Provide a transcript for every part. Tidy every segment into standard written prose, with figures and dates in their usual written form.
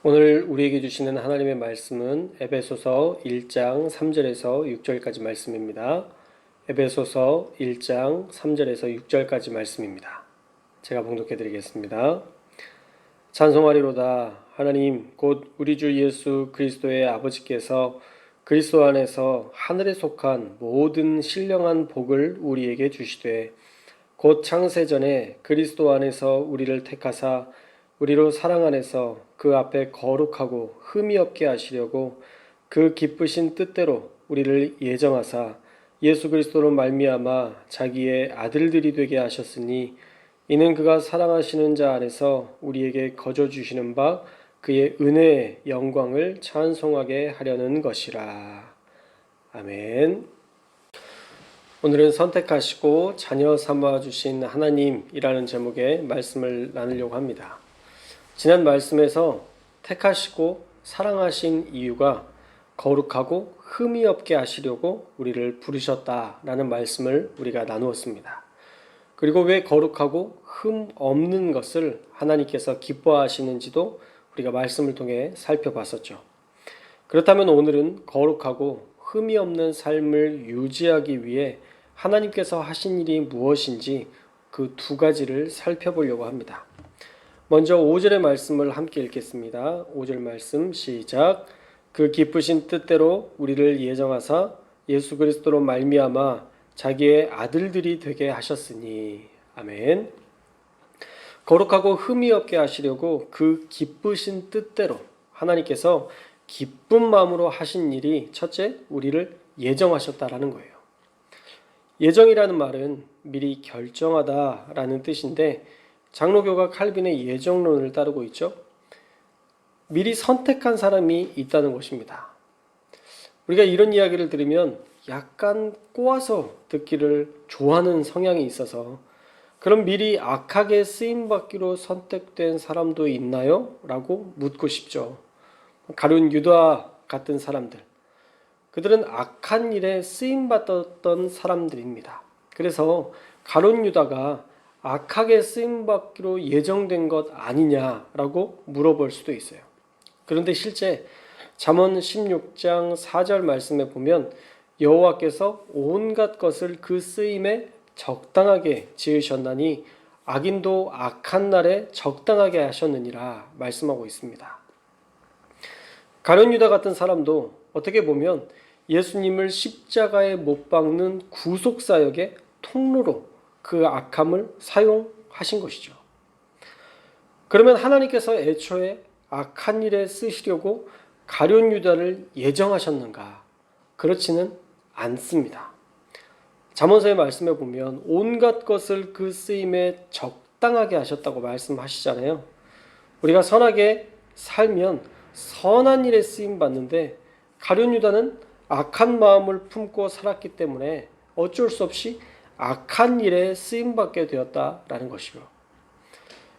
오늘 우리에게 주시는 하나님의 말씀은 에베소서 1장 3절에서 6절까지 말씀입니다. 에베소서 1장 3절에서 6절까지 말씀입니다. 제가 봉독해 드리겠습니다. 찬송하리로다. 하나님 곧 우리 주 예수 그리스도의 아버지께서 그리스도 안에서 하늘에 속한 모든 신령한 복을 우리에게 주시되 곧 창세전에 그리스도 안에서 우리를 택하사 우리로 사랑 안에서 그 앞에 거룩하고 흠이 없게 하시려고 그 기쁘신 뜻대로 우리를 예정하사 예수 그리스도로 말미암아 자기의 아들들이 되게 하셨으니 이는 그가 사랑하시는 자 안에서 우리에게 거저 주시는 바 그의 은혜의 영광을 찬송하게 하려는 것이라. 아멘. 오늘은 선택하시고 자녀 삼아 주신 하나님이라는 제목의 말씀을 나누려고 합니다. 지난 말씀에서 택하시고 사랑하신 이유가 거룩하고 흠이 없게 하시려고 우리를 부르셨다라는 말씀을 우리가 나누었습니다. 그리고 왜 거룩하고 흠 없는 것을 하나님께서 기뻐하시는지도 우리가 말씀을 통해 살펴봤었죠. 그렇다면 오늘은 거룩하고 흠이 없는 삶을 유지하기 위해 하나님께서 하신 일이 무엇인지 그 두 가지를 살펴보려고 합니다. 먼저 5절의 말씀을 함께 읽겠습니다. 5절 말씀 시작. 그 기쁘신 뜻대로 우리를 예정하사 예수 그리스도로 말미암아 자기의 아들들이 되게 하셨으니. 아멘. 거룩하고 흠이 없게 하시려고 그 기쁘신 뜻대로 하나님께서 기쁜 마음으로 하신 일이 첫째, 우리를 예정하셨다라는 거예요. 예정이라는 말은 미리 결정하다라는 뜻인데 장로교가 칼빈의 예정론을 따르고 있죠. 미리 선택한 사람이 있다는 것입니다. 우리가 이런 이야기를 들으면 약간 꼬아서 듣기를 좋아하는 성향이 있어서 그럼 미리 악하게 쓰임받기로 선택된 사람도 있나요? 라고 묻고 싶죠. 가룟 유다 같은 사람들, 그들은 악한 일에 쓰임받았던 사람들입니다. 그래서 가룟 유다가 악하게 쓰임받기로 예정된 것 아니냐라고 물어볼 수도 있어요. 그런데 실제 잠언 16장 4절 말씀에 보면 여호와께서 온갖 것을 그 쓰임에 적당하게 지으셨나니 악인도 악한 날에 적당하게 하셨느니라 말씀하고 있습니다. 가룟 유다 같은 사람도 어떻게 보면 예수님을 십자가에 못 박는 구속사역의 통로로 그 악함을 사용하신 것이죠. 그러면 하나님께서 애초에 악한 일에 쓰시려고 가룟 유다를 예정하셨는가? 그렇지는 않습니다. 잠언서의 말씀에 보면 온갖 것을 그 쓰임에 적당하게 하셨다고 말씀하시잖아요. 우리가 선하게 살면 선한 일에 쓰임 받는데 가룟 유다는 악한 마음을 품고 살았기 때문에 어쩔 수 없이 악한 일에 쓰임받게 되었다라는 것이고,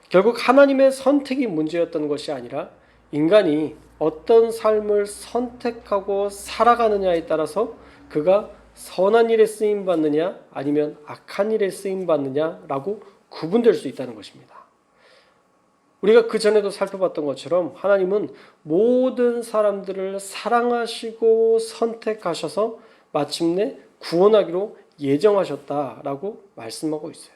결국 하나님의 선택이 문제였던 것이 아니라 인간이 어떤 삶을 선택하고 살아가느냐에 따라서 그가 선한 일에 쓰임받느냐 아니면 악한 일에 쓰임받느냐라고 구분될 수 있다는 것입니다. 우리가 그전에도 살펴봤던 것처럼 하나님은 모든 사람들을 사랑하시고 선택하셔서 마침내 구원하기로 예정하셨다라고 말씀하고 있어요.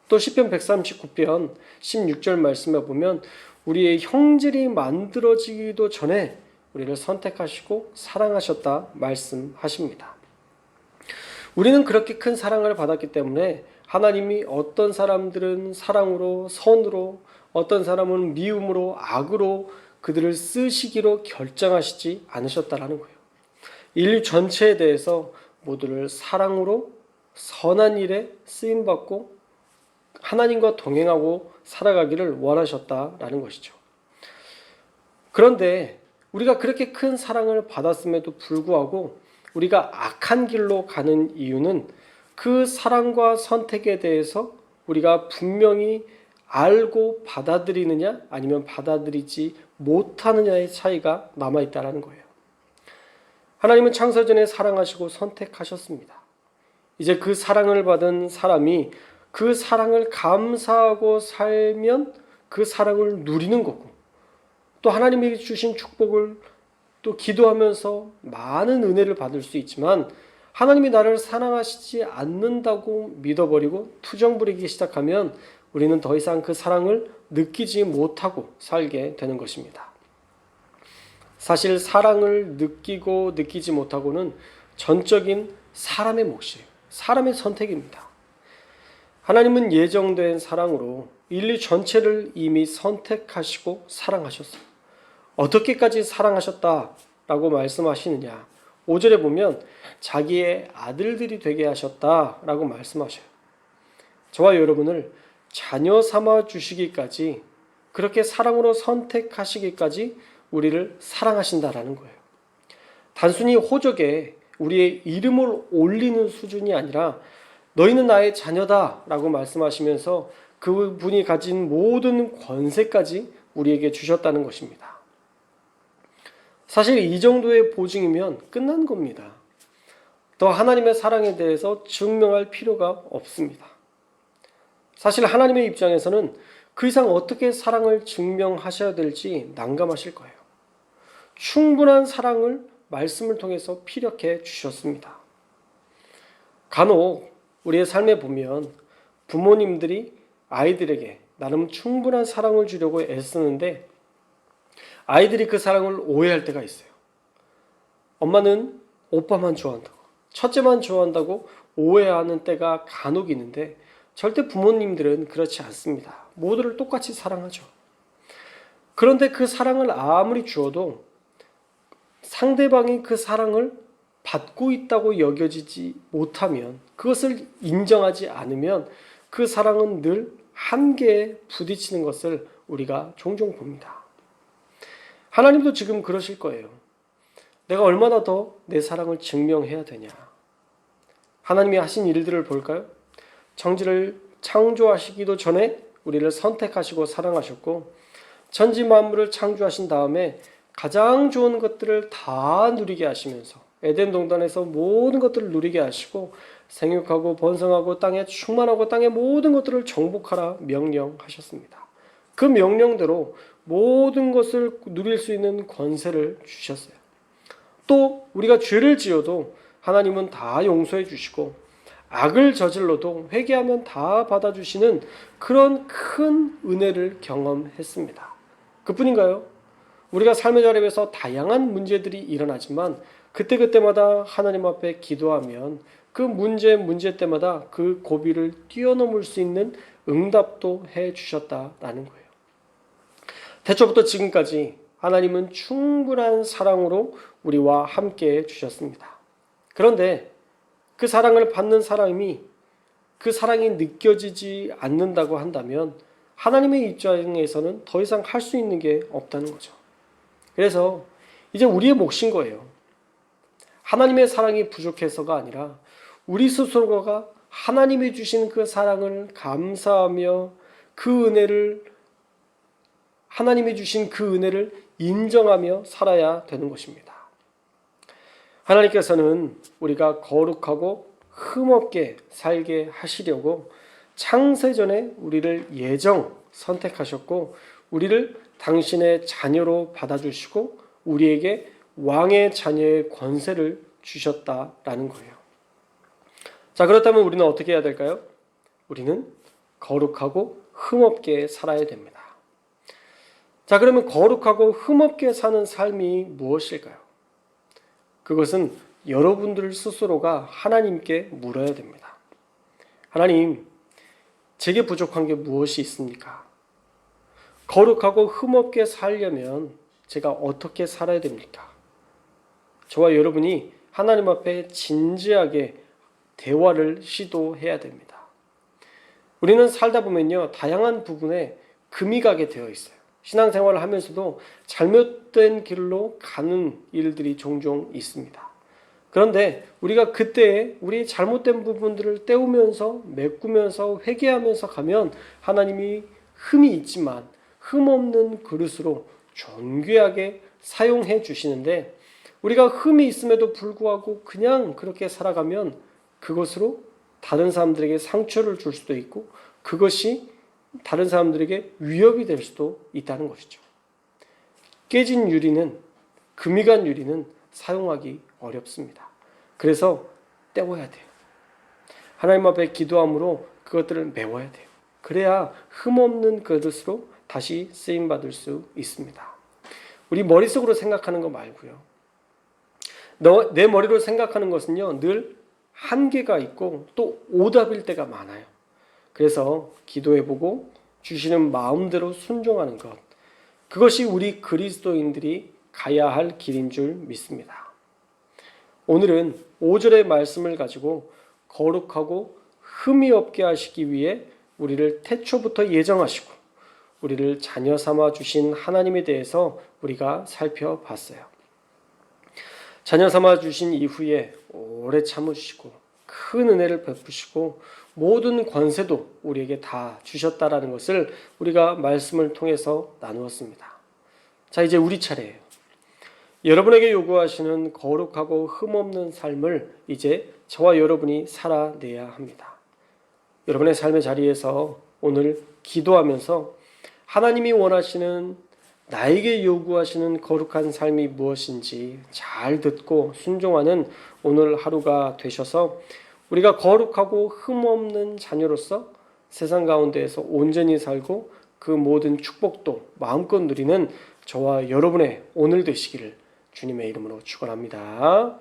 또 시편 139편 16절 말씀에 보면 우리의 형질이 만들어지기도 전에 우리를 선택하시고 사랑하셨다 말씀하십니다. 우리는 그렇게 큰 사랑을 받았기 때문에 하나님이 어떤 사람들은 사랑으로 선으로, 어떤 사람은 미움으로 악으로 그들을 쓰시기로 결정하시지 않으셨다라는 거예요. 인류 전체에 대해서 모두를 사랑으로 선한 일에 쓰임받고 하나님과 동행하고 살아가기를 원하셨다라는 것이죠. 그런데 우리가 그렇게 큰 사랑을 받았음에도 불구하고 우리가 악한 길로 가는 이유는 그 사랑과 선택에 대해서 우리가 분명히 알고 받아들이느냐 아니면 받아들이지 못하느냐의 차이가 남아있다는 거예요. 하나님은 창세전에 사랑하시고 선택하셨습니다. 이제 그 사랑을 받은 사람이 그 사랑을 감사하고 살면 그 사랑을 누리는 거고, 또 하나님이 주신 축복을 또 기도하면서 많은 은혜를 받을 수 있지만 하나님이 나를 사랑하시지 않는다고 믿어버리고 투정 부리기 시작하면 우리는 더 이상 그 사랑을 느끼지 못하고 살게 되는 것입니다. 사실 사랑을 느끼고 느끼지 못하고는 전적인 사람의 몫이에요. 사람의 선택입니다. 하나님은 예정된 사랑으로 인류 전체를 이미 선택하시고 사랑하셨어요. 어떻게까지 사랑하셨다라고 말씀하시느냐? 5절에 보면 자기의 아들들이 되게 하셨다라고 말씀하셔요. 저와 여러분을 자녀 삼아 주시기까지, 그렇게 사랑으로 선택하시기까지 우리를 사랑하신다라는 거예요. 단순히 호적에 우리의 이름을 올리는 수준이 아니라 너희는 나의 자녀다라고 말씀하시면서 그분이 가진 모든 권세까지 우리에게 주셨다는 것입니다. 사실 이 정도의 보증이면 끝난 겁니다. 더 하나님의 사랑에 대해서 증명할 필요가 없습니다. 사실 하나님의 입장에서는 그 이상 어떻게 사랑을 증명하셔야 될지 난감하실 거예요. 충분한 사랑을 말씀을 통해서 피력해 주셨습니다. 간혹 우리의 삶에 보면 부모님들이 아이들에게 나름 충분한 사랑을 주려고 애쓰는데 아이들이 그 사랑을 오해할 때가 있어요. 엄마는 오빠만 좋아한다고, 첫째만 좋아한다고 오해하는 때가 간혹 있는데 절대 부모님들은 그렇지 않습니다. 모두를 똑같이 사랑하죠. 그런데 그 사랑을 아무리 주어도 상대방이 그 사랑을 받고 있다고 여겨지지 못하면, 그것을 인정하지 않으면 그 사랑은 늘 한계에 부딪히는 것을 우리가 종종 봅니다. 하나님도 지금 그러실 거예요. 내가 얼마나 더 내 사랑을 증명해야 되냐. 하나님이 하신 일들을 볼까요? 천지를 창조하시기도 전에 우리를 선택하시고 사랑하셨고, 천지 만물을 창조하신 다음에 가장 좋은 것들을 다 누리게 하시면서 에덴 동산에서 모든 것들을 누리게 하시고 생육하고 번성하고 땅에 충만하고 땅의 모든 것들을 정복하라 명령하셨습니다. 그 명령대로 모든 것을 누릴 수 있는 권세를 주셨어요. 또 우리가 죄를 지어도 하나님은 다 용서해 주시고 악을 저질러도 회개하면 다 받아주시는 그런 큰 은혜를 경험했습니다. 그뿐인가요? 우리가 삶의 자리에서 다양한 문제들이 일어나지만 그때그때마다 하나님 앞에 기도하면 그 문제 때마다 그 고비를 뛰어넘을 수 있는 응답도 해주셨다라는 거예요. 태초부터 지금까지 하나님은 충분한 사랑으로 우리와 함께 해주셨습니다. 그런데 그 사랑을 받는 사람이 그 사랑이 느껴지지 않는다고 한다면 하나님의 입장에서는 더 이상 할 수 있는 게 없다는 거죠. 그래서 이제 우리의 몫인 거예요. 하나님의 사랑이 부족해서가 아니라 우리 스스로가 하나님이 주신 그 사랑을 감사하며 그 은혜를, 하나님이 주신 그 은혜를 인정하며 살아야 되는 것입니다. 하나님께서는 우리가 거룩하고 흠없게 살게 하시려고 창세전에 우리를 예정 선택하셨고 우리를 당신의 자녀로 받아주시고 우리에게 왕의 자녀의 권세를 주셨다라는 거예요. 자, 그렇다면 우리는 어떻게 해야 될까요? 우리는 거룩하고 흠없게 살아야 됩니다. 자, 그러면 거룩하고 흠없게 사는 삶이 무엇일까요? 그것은 여러분들 스스로가 하나님께 물어야 됩니다. 하나님, 제게 부족한 게 무엇이 있습니까? 거룩하고 흠없게 살려면 제가 어떻게 살아야 됩니까? 저와 여러분이 하나님 앞에 진지하게 대화를 시도해야 됩니다. 우리는 살다 보면요, 다양한 부분에 금이 가게 되어 있어요. 신앙생활을 하면서도 잘못된 길로 가는 일들이 종종 있습니다. 그런데 우리가 그때 우리 잘못된 부분들을 떼우면서 메꾸면서 회개하면서 가면 하나님이 흠이 있지만 흠없는 그릇으로 존귀하게 사용해 주시는데, 우리가 흠이 있음에도 불구하고 그냥 그렇게 살아가면 그것으로 다른 사람들에게 상처를 줄 수도 있고 그것이 다른 사람들에게 위협이 될 수도 있다는 것이죠. 깨진 유리는, 금이 간 유리는 사용하기 어렵습니다. 그래서 떼워야 돼요. 하나님 앞에 기도함으로 그것들을 메워야 돼요. 그래야 흠없는 그릇으로 다시 쓰임받을 수 있습니다. 우리 머릿속으로 생각하는 거 말고요. 내 머리로 생각하는 것은요, 늘 한계가 있고 또 오답일 때가 많아요. 그래서 기도해보고 주시는 마음대로 순종하는 것, 그것이 우리 그리스도인들이 가야 할 길인 줄 믿습니다. 오늘은 5절의 말씀을 가지고 거룩하고 흠이 없게 하시기 위해 우리를 태초부터 예정하시고 우리를 자녀 삼아 주신 하나님에 대해서 우리가 살펴봤어요. 자녀 삼아 주신 이후에 오래 참으시고 큰 은혜를 베푸시고 모든 권세도 우리에게 다 주셨다라는 것을 우리가 말씀을 통해서 나누었습니다. 자, 이제 우리 차례예요. 여러분에게 요구하시는 거룩하고 흠없는 삶을 이제 저와 여러분이 살아내야 합니다. 여러분의 삶의 자리에서 오늘 기도하면서 하나님이 원하시는, 나에게 요구하시는 거룩한 삶이 무엇인지 잘 듣고 순종하는 오늘 하루가 되셔서 우리가 거룩하고 흠없는 자녀로서 세상 가운데에서 온전히 살고 그 모든 축복도 마음껏 누리는 저와 여러분의 오늘 되시기를 주님의 이름으로 축원합니다.